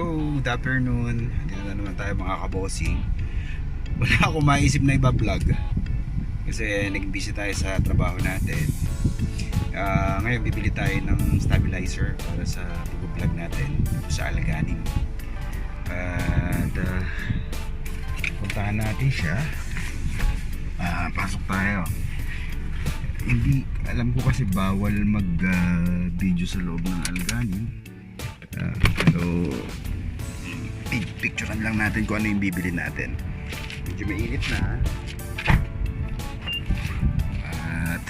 Hello, good afternoon. Dito na naman tayo mga kabossing. Wala akong maisip na iba-vlog kasi naging busy tayo sa trabaho natin. Ngayon bibili tayo ng stabilizer para sa pag-vlog natin sa alaganin. At puntahan natin siya. Pasok tayo. Hindi, alam ko kasi bawal mag video sa loob ng alaganin. Pero picturean lang natin kung ano yung bibili natin. Medyo mainit na. At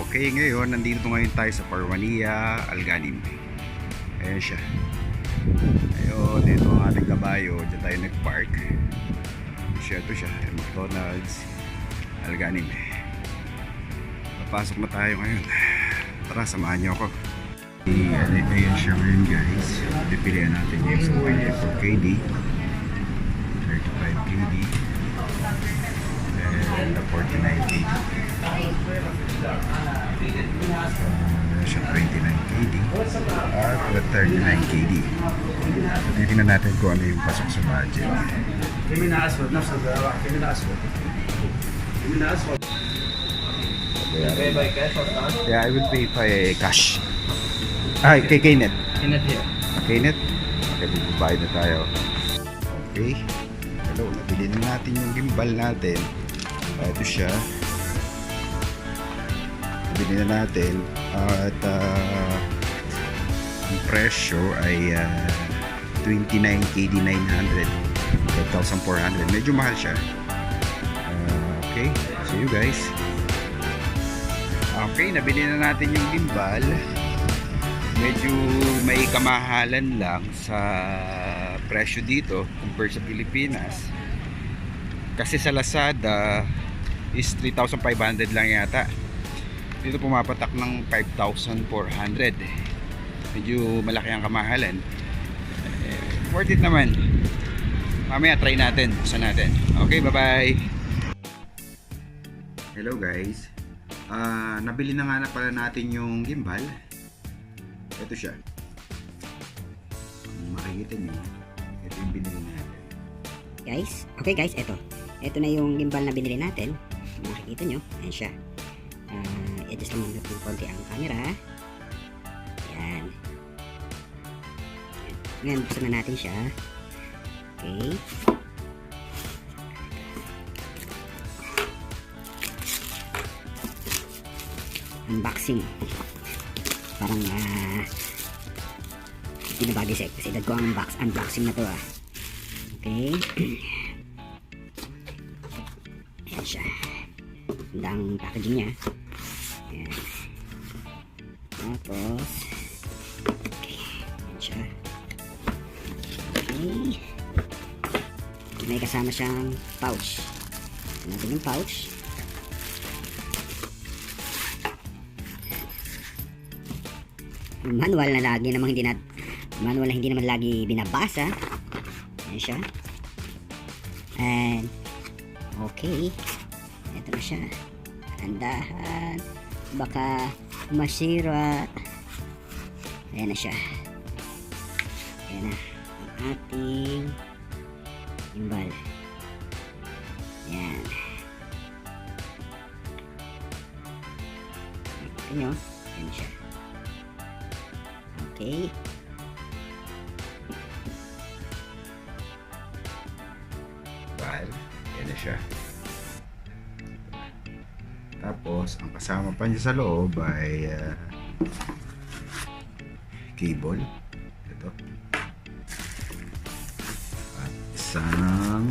okay, ngayon nandito ngayon tayo sa Parwania, Alganin. Ayan siya. Ayun, dito ang ating kabayo. Diyan tayo nag-park. Ito siya, McDonald's, Alganin. Papasok na tayo ngayon. Tara, samahan niyo ako. Ayan siya ngayon guys. Pipilihan natin yung 4 KD, 35 KD, and the 49 KD. Siya 29 KD at 39 KD. Titingnan natin kung ano yung pasok sa budget. Yeah, I will pay by cash. Kay Knet. Knet here. Knet? Okay, bubayad na tayo. Okay. Hello, nabili na natin yung gimbal natin. Ito siya. Nabili na natin. At ang presyo ay 29 KD 900. 5,400. Medyo mahal siya. Okay, see you guys. Okay, nabili na natin yung gimbal. Medyo may kamahalan lang sa presyo dito compare sa Pilipinas. Kasi sa Lazada is 3,500 lang yata. Dito pumapatak ng 5,400. Medyo malaki ang kamahalan. Worth it naman. Mamaya try natin, buksan natin. Okay, bye-bye. Hello guys. Nabili na nga na pala natin yung gimbal. Ito siya. Makikita nyo, ito yung binili natin. Guys, okay guys, ito na yung gimbal na binili natin. Makikita nyo, ayan siya. I-adjust lang natin konti ang camera. Ayan. Ngayon, buksan na natin siya. Okay. Unboxing. Parang hindi na bagay kasi edad ko ang unboxing na to Okay. Ayan siya. Ganda ang packaging niya. Ayan. Tapos okay. Ayan siya. Okay. May kasama siyang pouch. Ito natin yung pouch. Manual na lagi namang hindi naman lagi binabasa. Ayan siya. And okay, ito na siya. Andahan, baka masira. Ayan na siya. Ayan na ang ating gimbal. Ayan. Ito nyo. Ayan siya. Okay. Bal, yan na siya. Tapos, ang kasama pa niya sa loob ay cable. Ito. At isang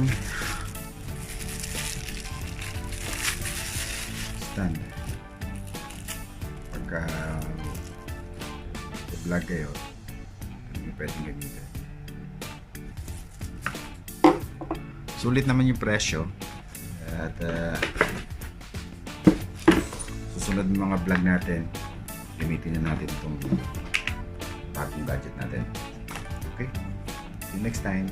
stand. Pagka vlog kayo, hindi pwedeng gamitin. Sulit naman yung presyo. At susunod ng mga vlog natin, gamitin na natin itong bagong gadget natin. Okay? See you next time.